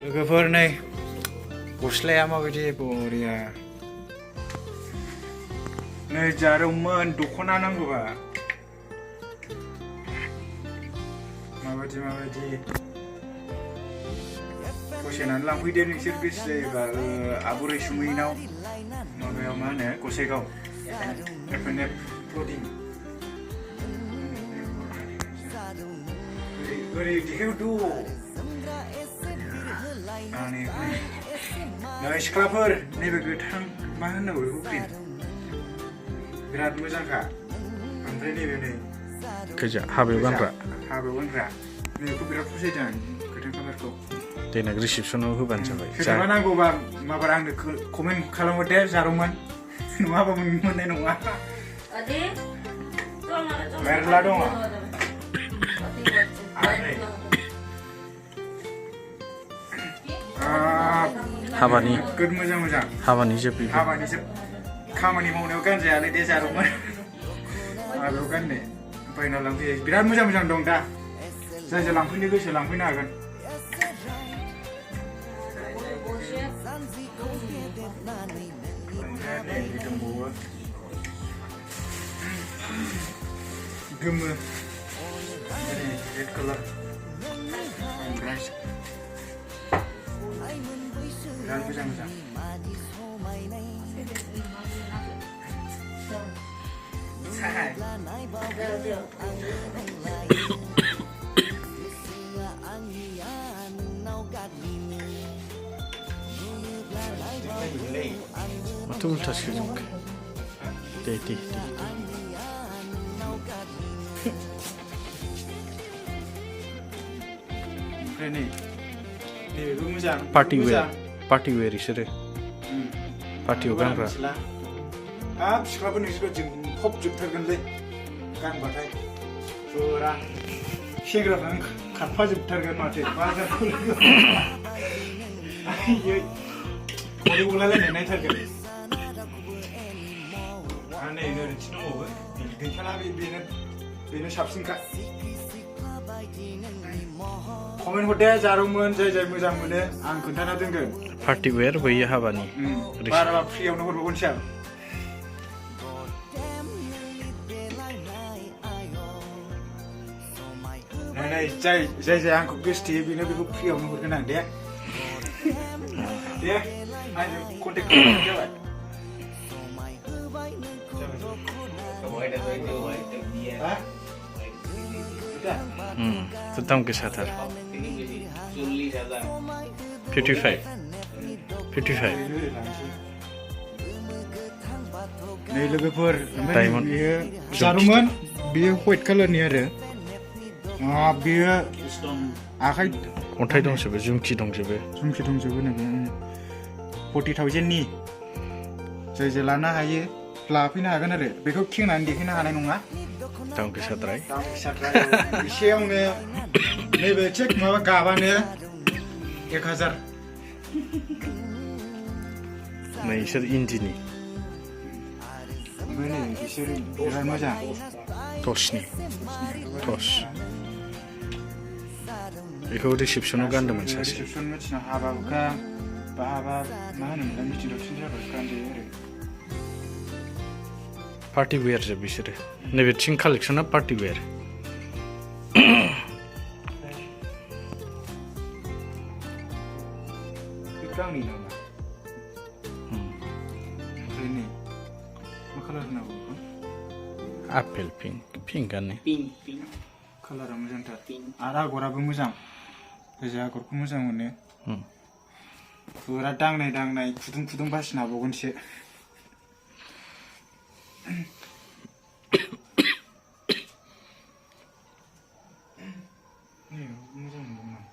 लोगोफोर नै गस्लाया माबायदि बरिया नै जारौमोन दख'ना नांगौबा माबायदि फसायनानै लांफैदो नोंसोर गोसो जायोबा आब' रैसुमैनाव माबायाव मा होनो गसाइगाव F&F Clothing ओरै देखायहरदो नै सिख्लाफोर नैबे गोथां मा होननांगौ बेखौ क्रिम बिराद मोजांखा ओमफ्राय नैबे नै गोजा हाबायाव गानग्रा नैबेखौ बिराद फसायदों आं गोथां कालारखौ देनां रिसेपसनाव होबानो जाबाय सोरबा नांगौबा माबार आंनो कमेन्ट खालामहरदे जारौमोन नङाबा मोननाय नङा मेरला दङ हाबानि गोद मोजां हाबानि जोब खामानि मावनायाव गानजायालै दे जारौमोन हाबायाव गाननो बायना लांफैयो बिराद मोजां दं दा जाय लांफैनो गोसो लांफैनो हागोन दंबावो गोमो रेड कालार बिराद मोजां माथो उल्थासो जोंखो दे ओमफ्राय नै नैबेबो मोजां पार्टि वेर इसोरो पार्टियाव गानग्रा हाब सिख्लाफोर नोंसोरखौ जोंफबजोबथारगोनलै गानबाथाय फुरा सेंग्राफ्रानो खारफाजोबथारगोन माथो बाजारखौ गले गलायलायनाय नायथारगोन आरो नै ओरैथिं दंबावो गैखाला बेनो साबसिनखा कमेन्ट हरदे जारौमोन जाय मोजां मोनो आं खोन्थाना दोनगोन पार्टि वेर बैयो हाबानि बाराबा फ्रियावनो हरबावगोनसै आं नै जाय आंखौ गोसोथोयो बेनो बेखौ फ्रियावनो हरगोन आं दे आंजों कन्टेक्ट खालामबानो जाबाय तो दाम गोसाथार 55 नै लोगोफोर बेयो जारौमोन बेयो व्हाइट कालारनि आरो बेयो आखाइ अन्थाइ दंजोबो जुमखि दंजोबो नोङो 40,000 नि जाय लानो हायो लाफैनो हागोन आरो बेखौ खेंनानै देखायनो हानाय नङा दाम गोसाद्राय एसेयावनो नैबे चेक माबा गाबानो 1000 नै इसोर इन्दिनि बिसोर बिराद मोजां टसनि बेखौ रिसेपसनाव गानदोंमोन सासे रिसेपसन मिथिना हाबा हुखा बा हाबा मा होनोमोनलाय मिटिं दावथिं जाबा गानजायो आरो पार्टि वेर जोब बिसोरो नैबे थिं कालेक्सना पार्टि वेर गांनि नामा ओमफ्राय नै मा कालार होनांगौ आपेल पिंकानो कालारा मोजांथार आरो आगराबो मोजां गोजा आगरखौ मोजां मोनो फुरा दांनाय खुदुं बासिनो हाबावगोनसो मोजां मोनदों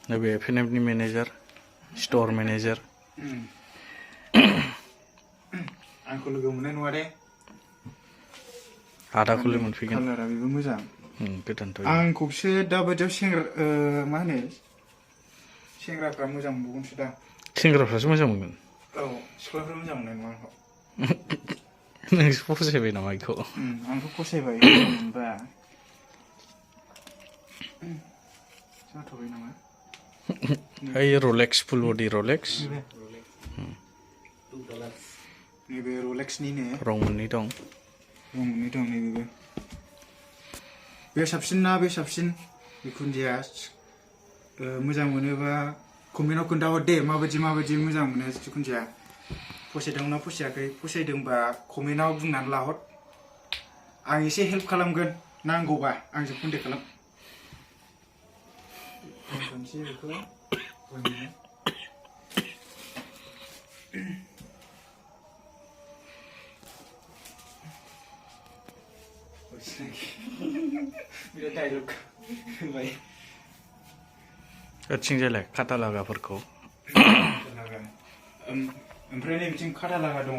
नैबे F&F नि मेनेजार स्ट'र मेनेजार आंखौ लोगो मोननाय नङा दे आदाखौलाय मोनफैगोन कालारा बेबो मोजां गोदानथ' आंखौसो दाबायदियाव मा होनो सेंग्राफ्रा मोजां मोनबावगोनसो दा सेंग्राफ्रासो मोजां मोनगोन औ सिख्लाफ्रा मोजां मोननाय नङा आंखौ नोंसो फसायबाय नामा बेखौ आंथ' फसायबाय होनबा जाथ'बाय नामा ओइ रलेक्स फुल बडि रलेक्स नैबे रलेक्सनिनो रं मोननै दं नैबेबो बे साबसिन ना बे साबसिन जिखुनु जाया मोजां मोनोबा कमेन्टआव खोन्थाहर दे माबायदि मोजां मोनो जिखुनु जाया फसायदोंना फसायाखै फसायदोंबा कमेन्टआव बुंनानै लाहर आं एसे हेल्प खालामगोन नांगौबा आंजों कन्टेक्ट खालाम दोनथ'नोसै बेखौ बिराद डायलग होबाय ओथिंजायलाय खाथा लागाफोरखौ ओमफ्राय नै बिथिं खाथा लागा दङ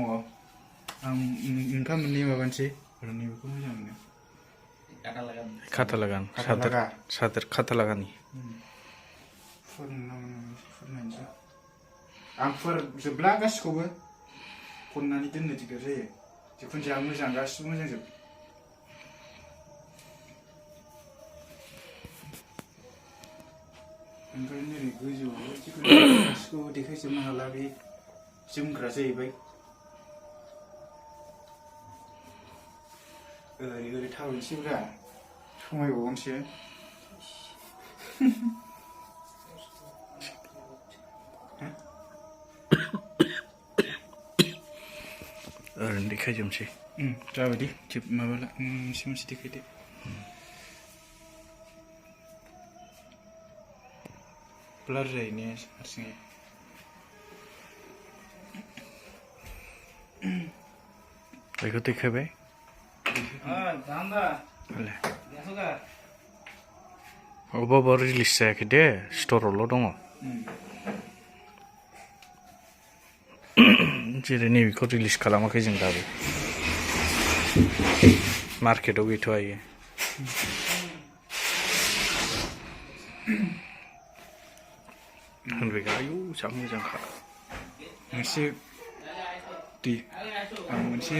आं मोनफा मोननै माबानोसै नैबेखौ मोजां मोनो खाथा लागान सादोर खाथा लागानि आं जोबला गासिखौबो खननानै दोननो दिगदार जायो जिखुनु जाया मोजां गासिबो मोजांजोब ओमफ्राय नोरै गोजौआव जिखुनु गासिखौबो देखायजोबनो हाला बे जोमग्रा जाहैबाय ओरै थाबायनोसैब्रा समायबावनोसै ओरैनो देखायजोबनोसै जाबायदि माबाला मोनसे देखायदो ब्लार जायो ने हारसिङै बेखौ देखायबाय अबेबा रिलिज जायाखै दे स्ट'रावल' दङ जेरै नैबेखौ रिलिज खालामाखै जों दाबो मार्केटाव गैथ'आ इयो होनबाय आयौ जा मोजांखा मोनसे आं मोनसे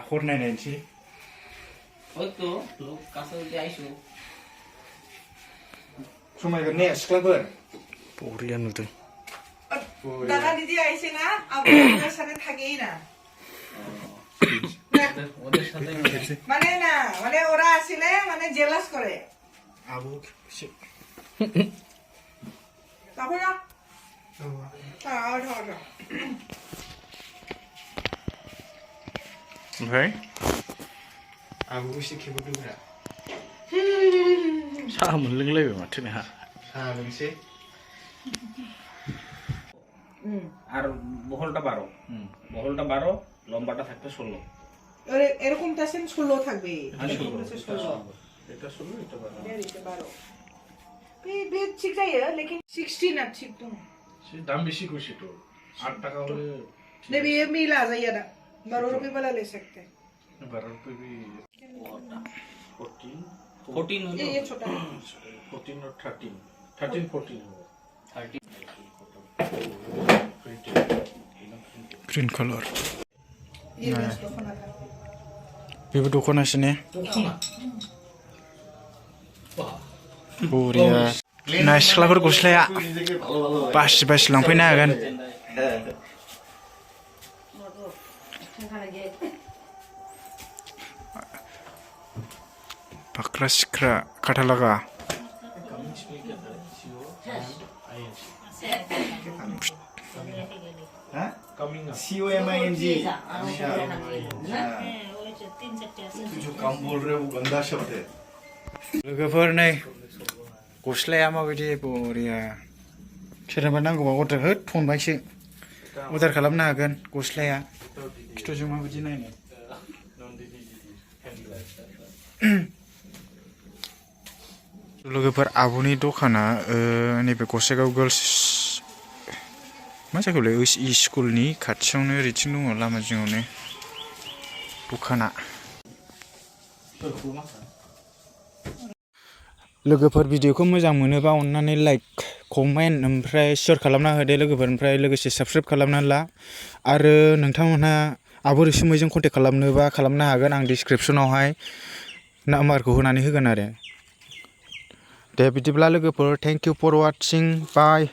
हर नायनायनोसै समायगोन ने सिख्लाफोर बरिया नुदों दादा দিদি আইছে না আবু ওদের সাথে থাকেই না মানে না মানে ওরা আসলে মানে জেলাস করে আবু তারপর না ओमफ्राय आबु एसे खेबोदोब्रा साहा मोनलोंलायबाय माथो नोंहा साहा लोंसै আর বহলটা 12 লম্বাটা থাকবে 16 এরকম টাসেন 16 থাকবে এটা 16 এটা 12 বে ঠিক যাইয়ে लेकिन 16 না ঠিক তো সে দাম বেশি কইছে তো 8 টাকা হলে नहीं ये मिला जाइए ना 12 रुपए वाला ले सकते हैं 12 रुपए भी 14 হলো ये छोटा 14 और 13 14 होगा 30 ग्रीन कलर ये दखना था बेबो दखनासो ने दखना बरिया ना सिख्लाफोर गस्लाया बासि लांफैनो हागोन फाख्रा सिख्रा खाथा लागा COMING जो काम बोल रहे हो वो गंदा शब्द है लोगोफोर नै गस्लाया माबायदि बरिया सोरनोबा नांगौबा अर्डार होद फनबायसो अर्डार खालामनो हागोन गस्लाया खिथुजों माबायदि नायनो लोगोफोर आबुनि दखाना नैबे गसाइगाव गार्लस मा जायगायावलै स्कुलनि खाथियावनो ओरैथिं दङ लामा जिङावनो दखाना लोगोफोर भिडिअखौ मोजां मोनोबा अननानै लाइक कमेन्ट ओमफ्राय शेयार खालामना होदो लोगोफोर ओमफ्राय लोगोसे साबस्क्राइब खालामना ला आरो नोंथांमोनहा आब' रैसुमैजों कन्टेक्ट खालामनोबा खालामनो हागोन आं डिसक्रिपसनावहाय नाम्बारखौ होनानै होगोन आरो दे बिदिब्ला लोगोफोर thank you for watching bye